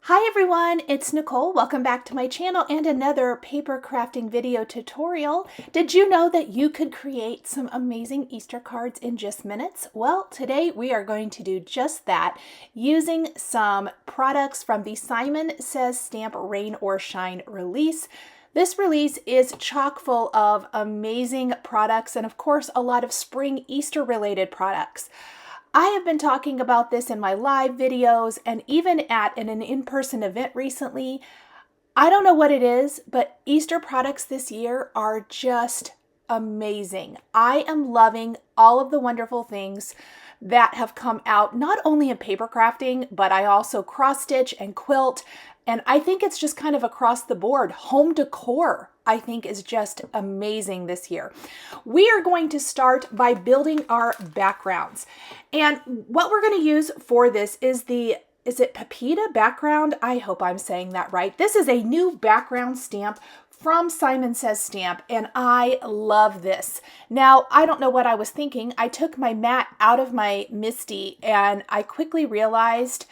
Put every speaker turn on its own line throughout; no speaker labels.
Hi everyone, it's Nicole. Welcome back to my channel and another paper crafting video tutorial. Did you know that you could create some amazing Easter cards in just minutes? Well, today we are going to do just that using some products from the Simon Says Stamp Rain or Shine release. This release is chock full of amazing products and of course a lot of spring Easter related products. I have been talking about this in my live videos and even at an in-person event recently. I don't know what it is, but Easter products this year are just amazing. I am loving all of the wonderful things that have come out, not only in paper crafting, but I also cross stitch and quilt. And I think it's just kind of across the board. Home decor, I think, is just amazing this year. We are going to start by building our backgrounds. And what we're going to use for this is is it Pepita background? I hope I'm saying that right. This is a new background stamp from Simon Says Stamp, and I love this. Now, I don't know what I was thinking. I took my mat out of my MISTI, and I quickly realized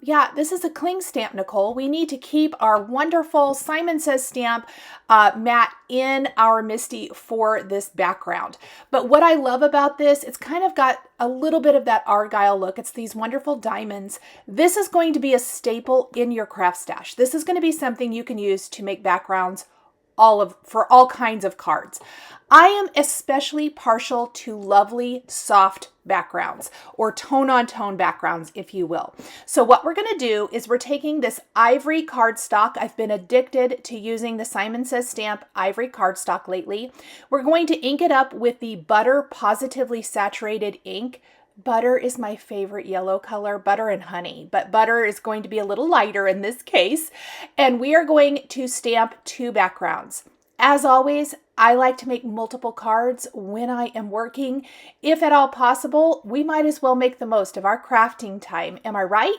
yeah, this is a cling stamp, Nicole. We need to keep our wonderful Simon Says Stamp mat in our MISTI for this background. But what I love about this, it's kind of got a little bit of that Argyle look. It's these wonderful diamonds. This is going to be a staple in your craft stash. This is going to be something you can use to make backgrounds for all kinds of cards. I am especially partial to lovely soft backgrounds or tone-on-tone backgrounds, if you will. So what we're going to do is we're taking this ivory cardstock. I've been addicted to using the Simon Says Stamp ivory cardstock lately. We're going to ink it up with the Butter Positively Saturated ink. Butter is my favorite yellow color, butter and honey, but butter is going to be a little lighter in this case. And we are going to stamp two backgrounds. As always, I like to make multiple cards when I am working. If at all possible, we might as well make the most of our crafting time. Am I right?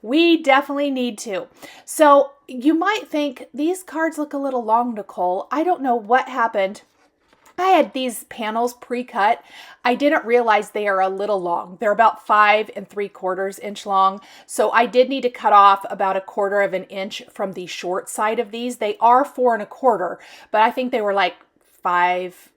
We definitely need to. So you might think these cards look a little long, Nicole. I don't know what happened. I had these panels pre-cut. I didn't realize they are a little long. They're about 5 3/4 inch long. So I did need to cut off about 1/4 of an inch from the short side of these. They are 4 1/4, but I think they were like 5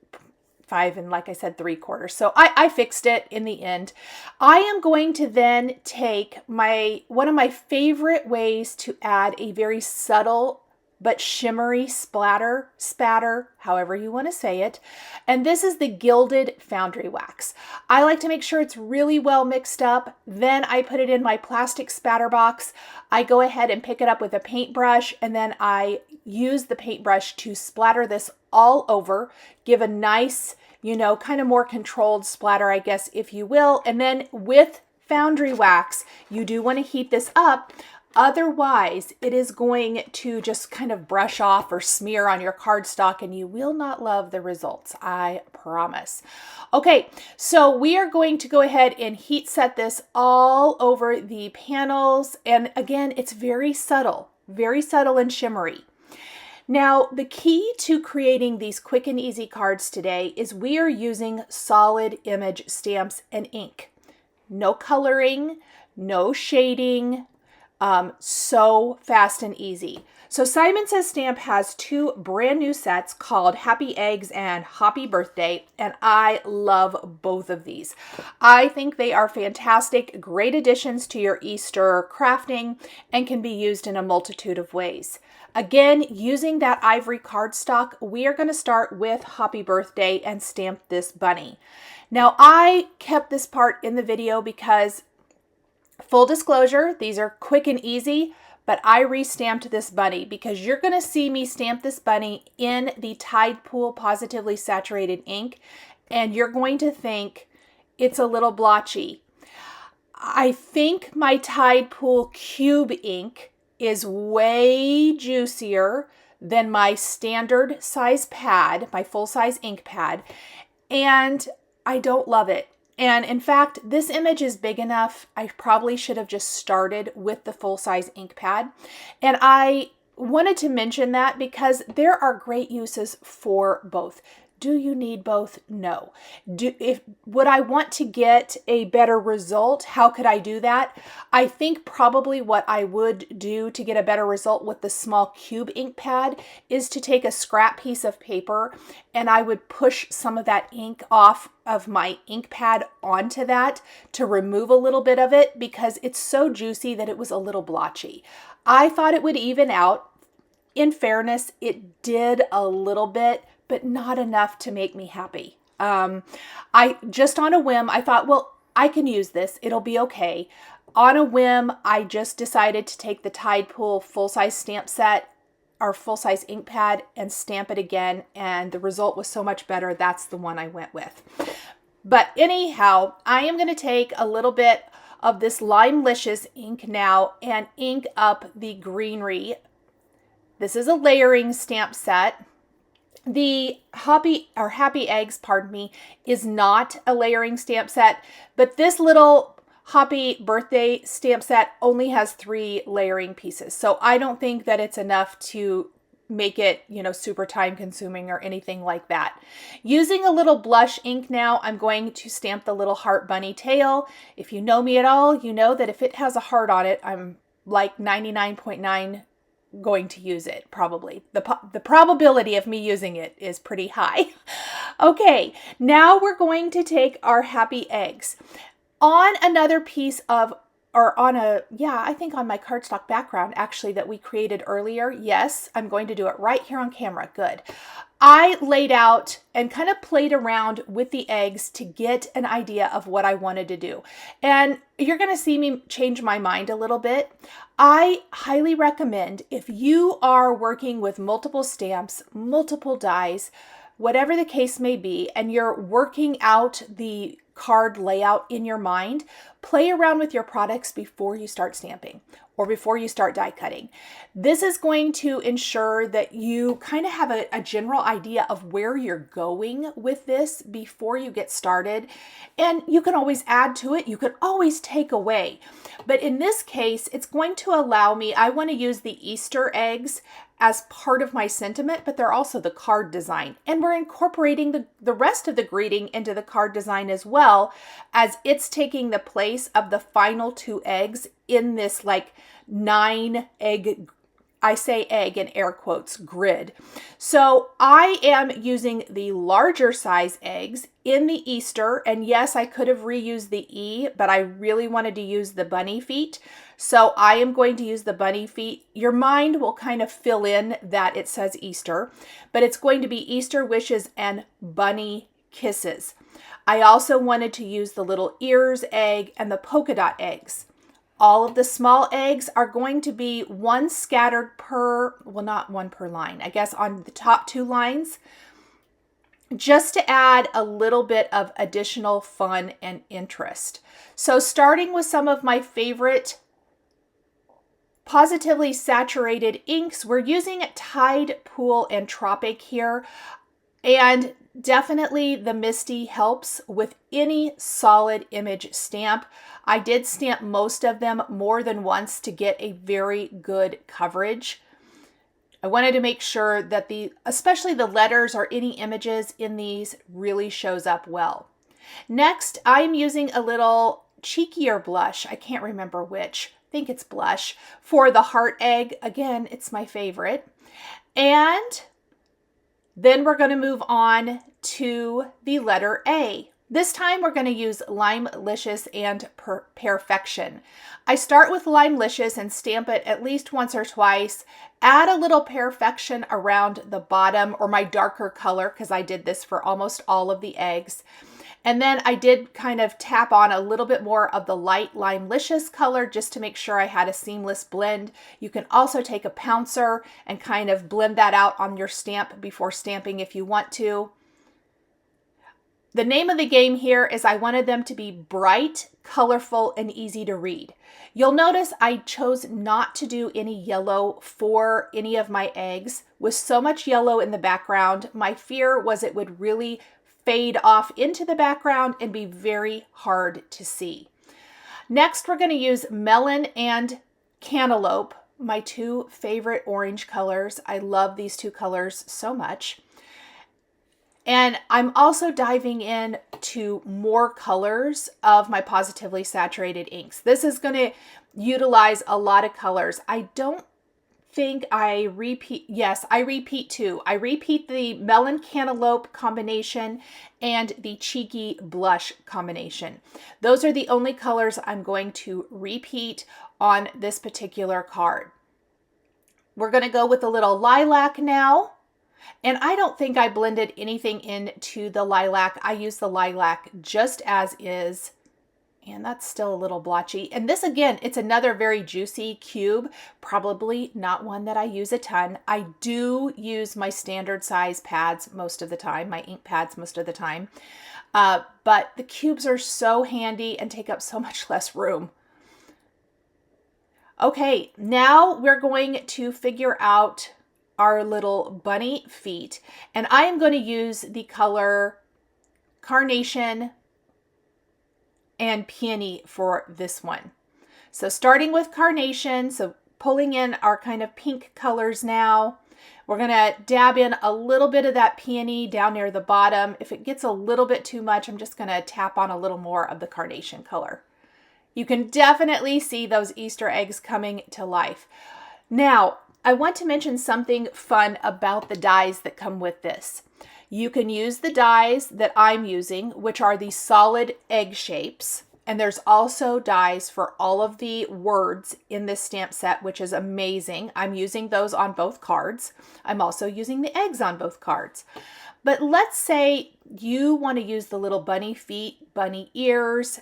and like I said, 3/4. So I fixed it in the end. I am going to then take one of my favorite ways to add a very subtle but shimmery spatter, however you want to say it. And this is the Gilded Foundry Wax. I like to make sure it's really well mixed up. Then I put it in my plastic spatter box. I go ahead and pick it up with a paintbrush, and then I use the paintbrush to splatter this all over, give a nice, kind of more controlled splatter, I guess, if you will. And then with Foundry Wax, you do want to heat this up. Otherwise, it is going to just kind of brush off or smear on your cardstock and you will not love the results, I promise. Okay, so we are going to go ahead and heat set this all over the panels. And again, it's very subtle and shimmery. Now, the key to creating these quick and easy cards today is we are using solid image stamps and ink. No coloring, no shading, so fast and easy. So Simon Says Stamp has two brand new sets called Happy Eggs and Hoppy Birthday, and I love both of these. I think they are fantastic, great additions to your Easter crafting and can be used in a multitude of ways. Again, using that ivory cardstock, we are going to start with Happy Birthday and stamp this bunny. Now, I kept this part in the video because full disclosure, these are quick and easy, but I restamped this bunny because you're going to see me stamp this bunny in the Tide Pool Positively Saturated ink, and you're going to think it's a little blotchy. I think my Tide Pool Cube ink is way juicier than my standard size pad, my full-size ink pad, and I don't love it. And in fact, this image is big enough, I probably should have just started with the full-size ink pad. And I wanted to mention that because there are great uses for both. Do you need both? No. Would I want to get a better result? How could I do that? I think probably what I would do to get a better result with the small cube ink pad is to take a scrap piece of paper and I would push some of that ink off of my ink pad onto that to remove a little bit of it because it's so juicy that it was a little blotchy. I thought it would even out. In fairness, it did a little bit, but not enough to make me happy. I just on a whim, I thought, well, I can use this. It'll be okay. On a whim, I just decided to take the Tide Pool full-size stamp set, our full-size ink pad, and stamp it again. And the result was so much better. That's the one I went with. But anyhow, I am going to take a little bit of this Limelicious ink now and ink up the greenery. This is a layering stamp set. The Happy Eggs, pardon me, is not a layering stamp set, but this little Hoppy birthday stamp set only has 3 layering pieces. So I don't think that it's enough to make it, super time consuming or anything like that. Using a little blush ink now, I'm going to stamp the little heart bunny tail. If you know me at all, you know that if it has a heart on it, I'm like 99.9 going to use it, probably. The probability of me using it is pretty high. Okay, now we're going to take our Happy Eggs. On another piece of, I think on my cardstock background actually that we created earlier. Yes, I'm going to do it right here on camera. Good. I laid out and kind of played around with the eggs to get an idea of what I wanted to do. And you're going to see me change my mind a little bit. I highly recommend if you are working with multiple stamps, multiple dies, whatever the case may be, and you're working out the card layout in your mind, play around with your products before you start stamping or before you start die cutting. This is going to ensure that you kind of have a general idea of where you're going with this before you get started. And you can always add to it. You can always take away. But in this case, it's going to allow me, I want to use the Easter eggs as part of my sentiment, but they're also the card design. And we're incorporating the rest of the greeting into the card design as well, as it's taking the place of the final 2 eggs in this like 9 egg, I say egg in air quotes, grid. So I am using the larger size eggs in the Easter. And yes, I could have reused the E, but I really wanted to use the bunny feet. So I am going to use the bunny feet. Your mind will kind of fill in that it says Easter, but it's going to be Easter wishes and bunny kisses. I also wanted to use the little ears egg and the polka dot eggs. All of the small eggs are going to be one scattered per, well, not one per line, I guess on the top 2 lines, just to add a little bit of additional fun and interest. So starting with some of my favorite positively saturated inks, we're using Tide Pool and Tropic here. And definitely the Misty helps with any solid image stamp. I did stamp most of them more than once to get a very good coverage. I wanted to make sure that especially the letters or any images in these really shows up well. Next, I'm using a little cheekier blush. I can't remember which. I think it's blush for the heart egg. Again, it's my favorite. And then we're going to move on to the letter A. This time we're going to use Limelicious and Perfection. I start with Limelicious and stamp it at least once or twice. Add a little Perfection around the bottom or my darker color because I did this for almost all of the eggs. And then I did kind of tap on a little bit more of the light Limelicious color just to make sure I had a seamless blend. You can also take a pouncer and kind of blend that out on your stamp before stamping if you want to. The name of the game here is I wanted them to be bright, colorful, and easy to read. You'll notice I chose not to do any yellow for any of my eggs. With so much yellow in the background, my fear was it would really fade off into the background and be very hard to see. Next, we're going to use Melon and Cantaloupe, my 2 favorite orange colors. I love these 2 colors so much. And I'm also diving in to more colors of my positively saturated inks. This is going to utilize a lot of colors. I don't think I repeat. Yes, I repeat too. I repeat the melon cantaloupe combination and the cheeky blush combination. Those are the only colors I'm going to repeat on this particular card. We're going to go with a little lilac now. And I don't think I blended anything into the lilac. I use the lilac just as is. And that's still a little blotchy. And this, again, it's another very juicy cube. Probably not one that I use a ton. I do use my standard size pads most of the time, my ink pads most of the time. But the cubes are so handy and take up so much less room. Okay, now we're going to figure out our little bunny feet. And I am going to use the color Carnation and Peony for this one. So starting with Carnation, so pulling in our kind of pink colors now. We're going to dab in a little bit of that Peony down near the bottom. If it gets a little bit too much, I'm just going to tap on a little more of the Carnation color. You can definitely see those Easter eggs coming to life. Now, I want to mention something fun about the dies that come with this. You can use the dies that I'm using, which are the solid egg shapes. And there's also dies for all of the words in this stamp set, which is amazing. I'm using those on both cards. I'm also using the eggs on both cards. But let's say you want to use the little bunny feet, bunny ears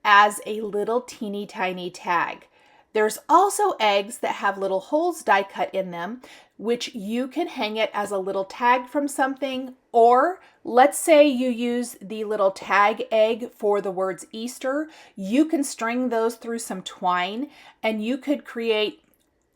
as a little teeny tiny tag. There's also eggs that have little holes die cut in them, which you can hang it as a little tag from something. Or let's say you use the little tag egg for the words Easter. You can string those through some twine and you could create,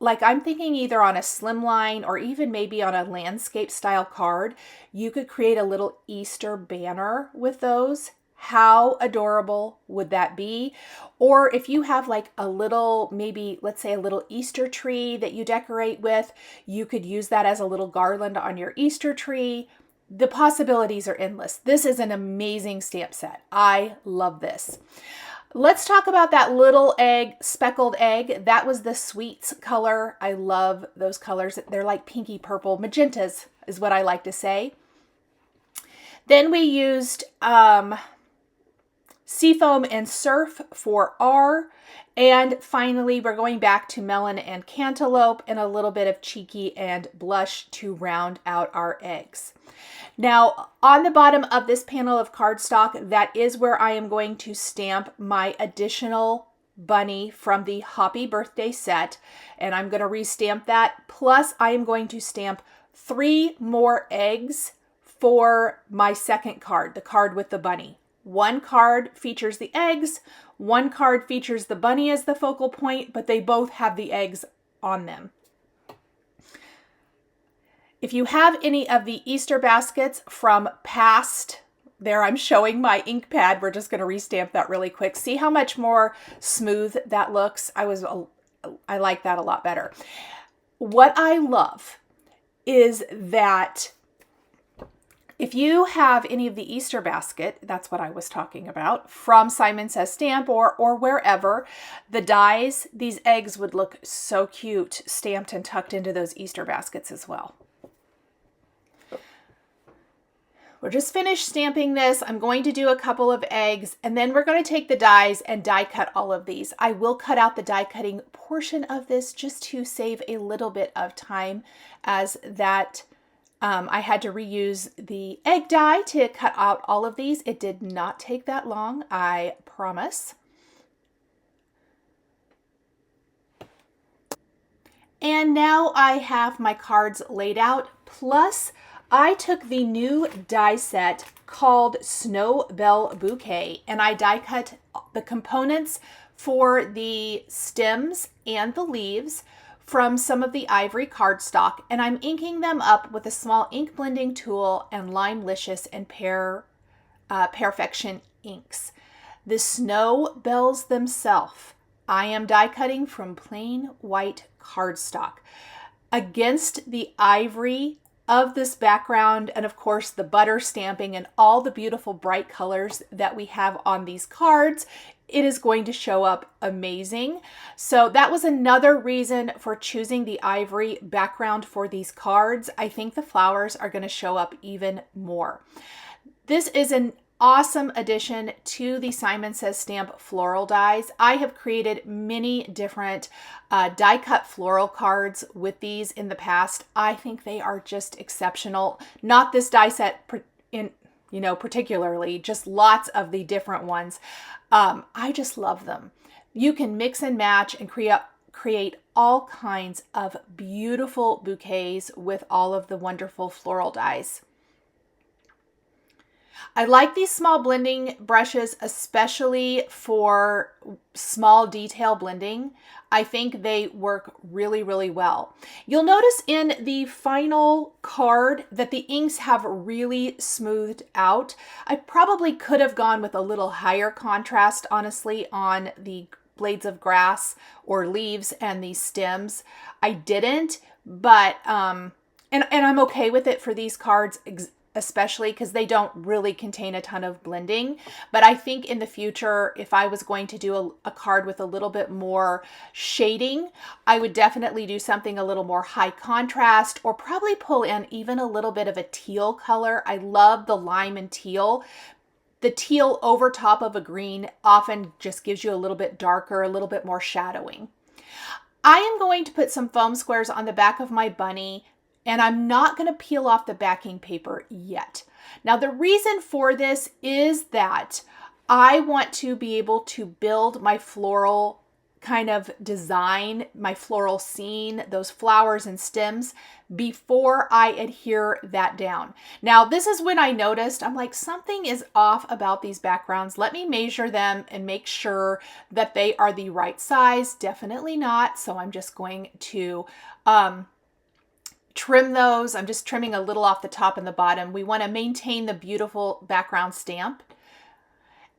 like I'm thinking either on a slimline or even maybe on a landscape style card, you could create a little Easter banner with those. How adorable would that be? Or if you have like a little, maybe let's say a little Easter tree that you decorate with, you could use that as a little garland on your Easter tree. The possibilities are endless. This is an amazing stamp set. I love this. Let's talk about that little egg, speckled egg. That was the sweets color. I love those colors. They're like pinky purple, magentas is what I like to say. Then we used Seafoam and Surf for R. And finally, we're going back to Melon and Cantaloupe and a little bit of Cheeky and Blush to round out our eggs. Now, on the bottom of this panel of cardstock, that is where I am going to stamp my additional bunny from the Hoppy birthday set. And I'm going to restamp that. Plus, I am going to stamp 3 more eggs for my second card, the card with the bunny. One card features the eggs, one card features the bunny as the focal point, but they both have the eggs on them. If you have any of the Easter baskets from past, there I'm showing my ink pad. We're just going to restamp that really quick. See how much more smooth that looks? I like that a lot better. What I love is that if you have any of the Easter basket, that's what I was talking about, from Simon Says Stamp or wherever, the dies, these eggs would look so cute stamped and tucked into those Easter baskets as well. We're just finished stamping this. I'm going to do a couple of eggs and then we're going to take the dies and die cut all of these. I will cut out the die cutting portion of this just to save a little bit of time, as that I had to reuse the egg die to cut out all of these. It did not take that long, I promise. And now I have my cards laid out, plus I took the new die set called Snow Bell Bouquet and I die cut the components for the stems and the leaves from some of the ivory cardstock, and I'm inking them up with a small ink blending tool and Limelicious and Perfection inks. The snow bells themselves, I am die cutting from plain white cardstock. Against the ivory of this background and of course the butter stamping and all the beautiful bright colors that we have on these cards, it is going to show up amazing. So that was another reason for choosing the ivory background for these cards. I think the flowers are going to show up even more. This is an awesome addition to the Simon Says Stamp floral dies. I have created many different die cut floral cards with these in the past. I think they are just exceptional. Not this die set particularly, just lots of the different ones. I just love them. You can mix and match and create all kinds of beautiful bouquets with all of the wonderful floral dies. I like these small blending brushes, especially for small detail blending. I think they work really, really well. You'll notice in the final card that the inks have really smoothed out. I probably could have gone with a little higher contrast, honestly, on the blades of grass or leaves and these stems. I didn't, but, and I'm okay with it for these cards, especially because they don't really contain a ton of blending. But I think in the future, if I was going to do a card with a little bit more shading, I would definitely do something a little more high contrast, or probably pull in even a little bit of a teal color. I love the lime and teal. The teal over top of a green often just gives you a little bit darker, a little bit more shadowing. I am going to put some foam squares on the back of my bunny, and I'm not going to peel off the backing paper yet. Now, the reason for this is that I want to be able to build my floral kind of design, my floral scene, those flowers and stems, before I adhere that down. Now, this is when I noticed, I'm like, something is off about these backgrounds. Let me measure them and make sure that they are the right size. Definitely not. So I'm just going to trim those. I'm just trimming a little off the top and the bottom. We want to maintain the beautiful background stamp.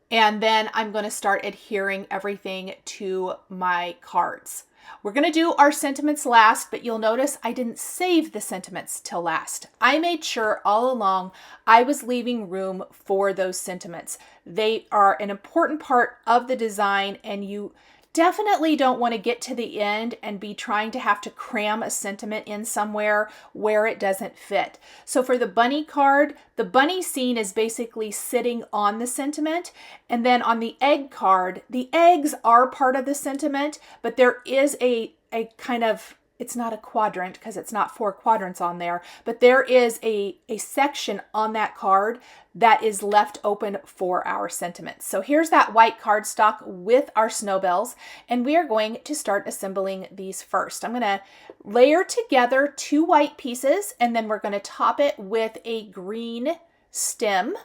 And then I'm going to start adhering everything to my cards. We're going to do our sentiments last, but you'll notice I didn't save the sentiments till last. I made sure all along I was leaving room for those sentiments. They are an important part of the design, and you definitely don't want to get to the end and be trying to have to cram a sentiment in somewhere where it doesn't fit. So for the bunny card, the bunny scene is basically sitting on the sentiment. And then on the egg card, the eggs are part of the sentiment, but there is a kind of, it's not a quadrant because it's not 4 quadrants on there, but there is a section on that card that is left open for our sentiments. So here's that white cardstock with our snowbells, and we are going to start assembling these first. I'm going to layer together 2 white pieces, and then we're going to top it with a green stem.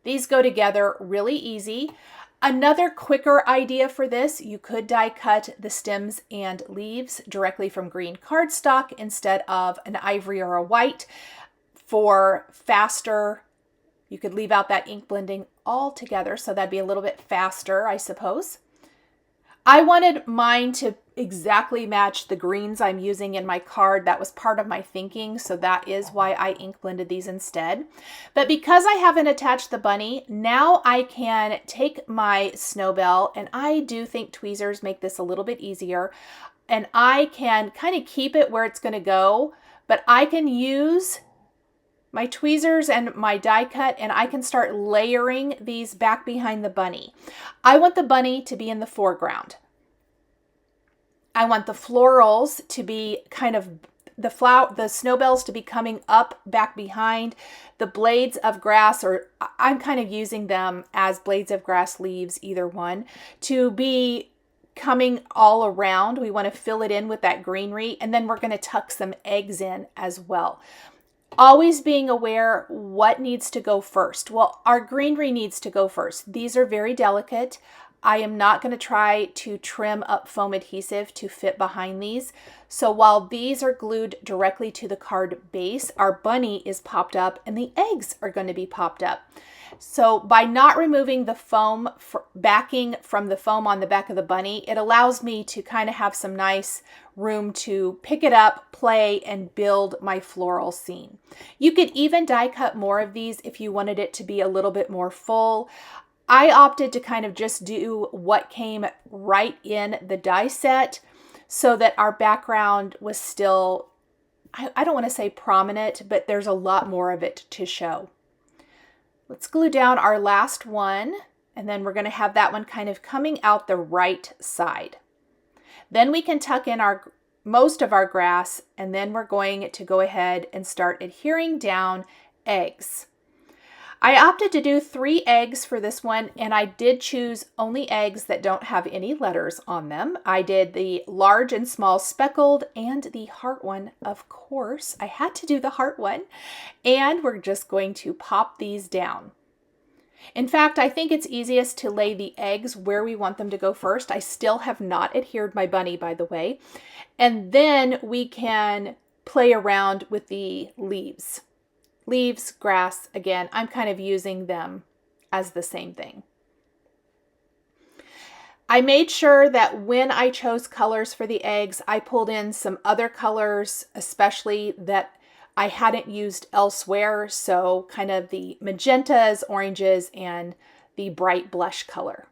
These go together really easy. Another quicker idea for this, you could die cut the stems and leaves directly from green cardstock instead of an ivory or a white. For faster, you could leave out that ink blending altogether, so that'd be a little bit faster, I suppose. I wanted mine to exactly match the greens I'm using in my card. That was part of my thinking, so that is why I ink blended these instead. But because I haven't attached the bunny, now I can take my snowbell, and I do think tweezers make this a little bit easier, and I can kind of keep it where it's going to go, but I can use my tweezers and my die cut, and I can start layering these back behind the bunny. I want the bunny to be in the foreground. I want the florals to be kind of the snowbells to be coming up back behind. The blades of grass, or I'm kind of using them as blades of grass leaves, either one, to be coming all around. We want to fill it in with that greenery, and then we're going to tuck some eggs in as well. Always being aware what needs to go first. Well, our greenery needs to go first. These are very delicate. I am not going to try to trim up foam adhesive to fit behind these. So while these are glued directly to the card base, our bunny is popped up and the eggs are going to be popped up. So by not removing the foam backing from the foam on the back of the bunny, it allows me to kind of have some nice room to pick it up, play, and build my floral scene. You could even die cut more of these if you wanted it to be a little bit more full. I opted to kind of just do what came right in the die set so that our background was still, I don't want to say prominent, but there's a lot more of it to show. Let's glue down our last one, and then we're going to have that one kind of coming out the right side. Then we can tuck in most of our grass, and then we're going to go ahead and start adhering down eggs. I opted to do 3 eggs for this one, and I did choose only eggs that don't have any letters on them. I did the large and small speckled and the heart one, of course. I had to do the heart one, and we're just going to pop these down. In fact, I think it's easiest to lay the eggs where we want them to go first. I still have not adhered my bunny, by the way. And then we can play around with the leaves. Leaves, grass, again, I'm kind of using them as the same thing. I made sure that when I chose colors for the eggs, I pulled in some other colors, especially that I hadn't used elsewhere. So kind of the magentas, oranges, and the bright blush color.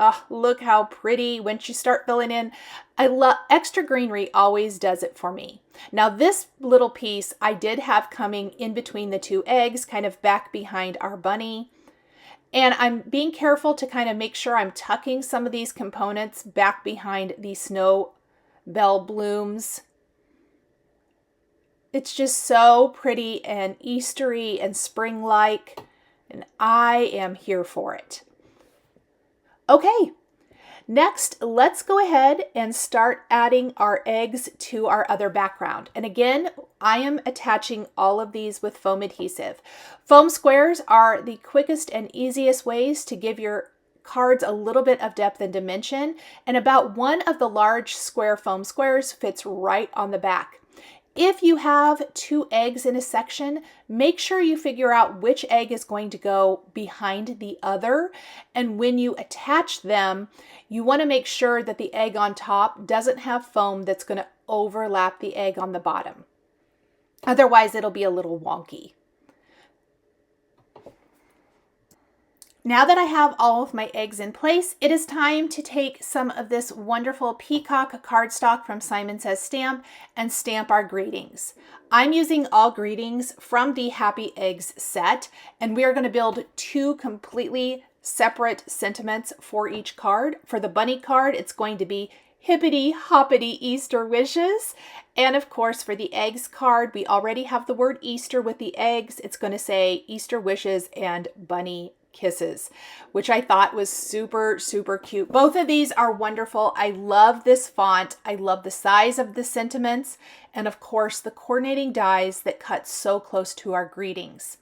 Oh, look how pretty once you start filling in. I love extra greenery, always does it for me. Now this little piece I did have coming in between the 2 eggs, kind of back behind our bunny. And I'm being careful to kind of make sure I'm tucking some of these components back behind the snow bell blooms. It's just so pretty and Eastery and spring-like, and I am here for it. Okay, next, let's go ahead and start adding our eggs to our other background. And again, I am attaching all of these with foam adhesive. Foam squares are the quickest and easiest ways to give your cards a little bit of depth and dimension, and about 1 of the large square foam squares fits right on the back. If you have 2 eggs in a section, make sure you figure out which egg is going to go behind the other. And when you attach them, you want to make sure that the egg on top doesn't have foam that's going to overlap the egg on the bottom. Otherwise, it'll be a little wonky. Now that I have all of my eggs in place, it is time to take some of this wonderful peacock cardstock from Simon Says Stamp and stamp our greetings. I'm using all greetings from the Happy Eggs set, and we are going to build 2 completely separate sentiments for each card. For the bunny card, it's going to be hippity hoppity Easter wishes. And of course, for the eggs card, we already have the word Easter with the eggs. It's going to say Easter wishes and bunny kisses, which I thought was super, super cute. Both of these are wonderful. I love this font. I love the size of the sentiments. And of course, the coordinating dies that cut so close to our greetings.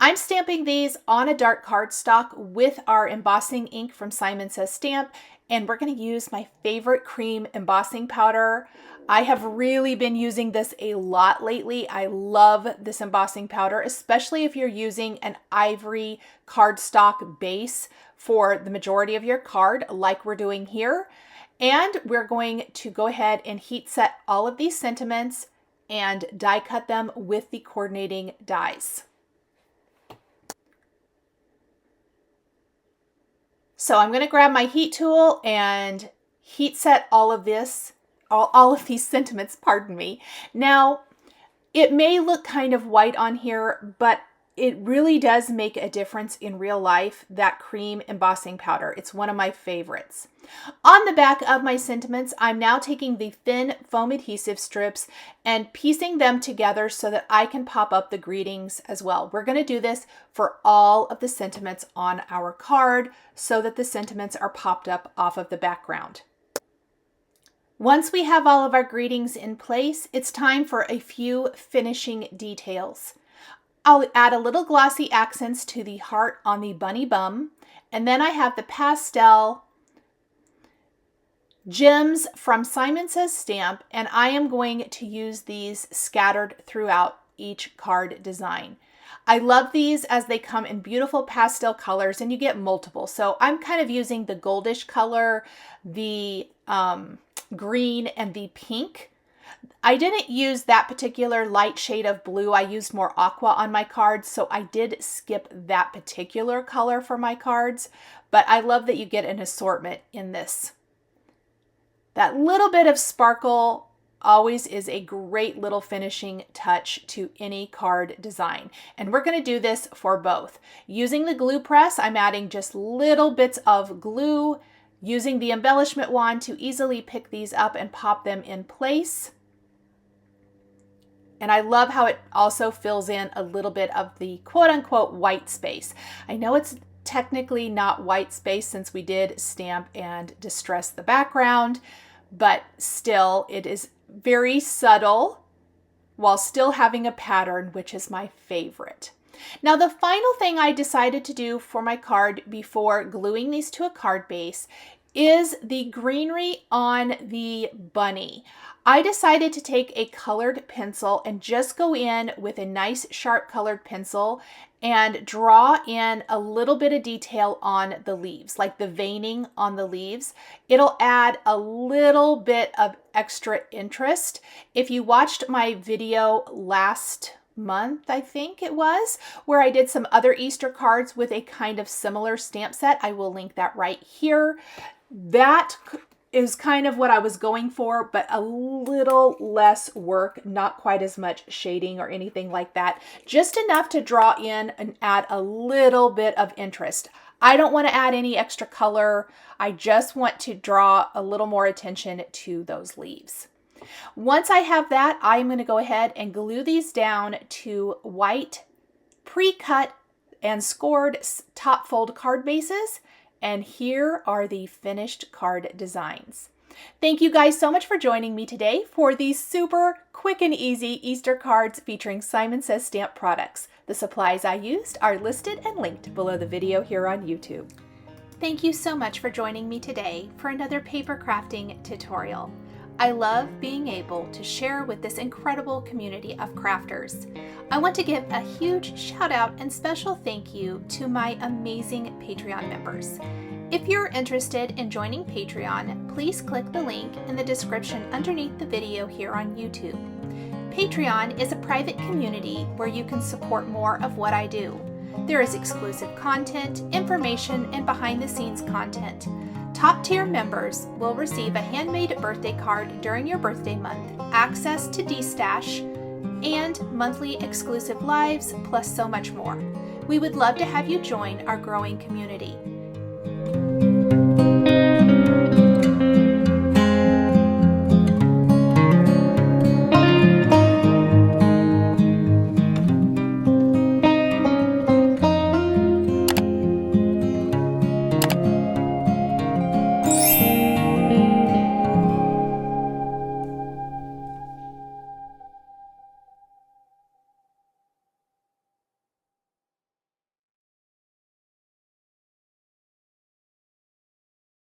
I'm stamping these on a dark cardstock with our embossing ink from Simon Says Stamp, and we're going to use my favorite cream embossing powder. I have really been using this a lot lately. I love this embossing powder, especially if you're using an ivory cardstock base for the majority of your card, like we're doing here. And we're going to go ahead and heat set all of these sentiments and die cut them with the coordinating dies. So I'm going to grab my heat tool and heat set all of this, all of these sentiments, pardon me. Now, it may look kind of white on here, but it really does make a difference in real life, that cream embossing powder. It's one of my favorites. On the back of my sentiments, I'm now taking the thin foam adhesive strips and piecing them together so that I can pop up the greetings as well. We're going to do this for all of the sentiments on our card so that the sentiments are popped up off of the background. Once we have all of our greetings in place, it's time for a few finishing details. I'll add a little glossy accents to the heart on the bunny bum, And then I have the pastel gems from Simon Says Stamp, and I am going to use these scattered throughout each card design. I love these as they come in beautiful pastel colors, and you get multiple. So I'm kind of using the goldish color, the green, and the pink. I didn't use that particular light shade of blue. I used more aqua on my cards, so I did skip that particular color for my cards. But I love that you get an assortment in this. That little bit of sparkle always is a great little finishing touch to any card design. And we're going to do this for both. Using the glue press, I'm adding just little bits of glue, using the embellishment wand to easily pick these up and pop them in place. And I love how it also fills in a little bit of the quote-unquote white space. I know it's technically not white space since we did stamp and distress the background, but still it is very subtle while still having a pattern, which is my favorite. Now, the final thing I decided to do for my card before gluing these to a card base is the greenery on the bunny. I decided to take a colored pencil and just go in with a nice sharp colored pencil and draw in a little bit of detail on the leaves, like the veining on the leaves. It'll add a little bit of extra interest. If you watched my video last month, I think it was, where I did some other Easter cards with a kind of similar stamp set, I will link that right here. That is kind of what I was going for, but a little less work, not quite as much shading or anything like that. Just enough to draw in and add a little bit of interest. I don't want to add any extra color. I just want to draw a little more attention to those leaves. Once I have that, I'm going to go ahead and glue these down to white pre-cut and scored top fold card bases. And here are the finished card designs. Thank you guys so much for joining me today for these super quick and easy Easter cards featuring Simon Says Stamp products. The supplies I used are listed and linked below the video here on YouTube. Thank you so much for joining me today for another paper crafting tutorial. I love being able to share with this incredible community of crafters. I want to give a huge shout out and special thank you to my amazing Patreon members. If you're interested in joining Patreon, please click the link in the description underneath the video here on YouTube. Patreon is a private community where you can support more of what I do. There is exclusive content, information, and behind-the-scenes content. Top-tier members will receive a handmade birthday card during your birthday month, access to D-Stash, and monthly exclusive lives, plus so much more. We would love to have you join our growing community.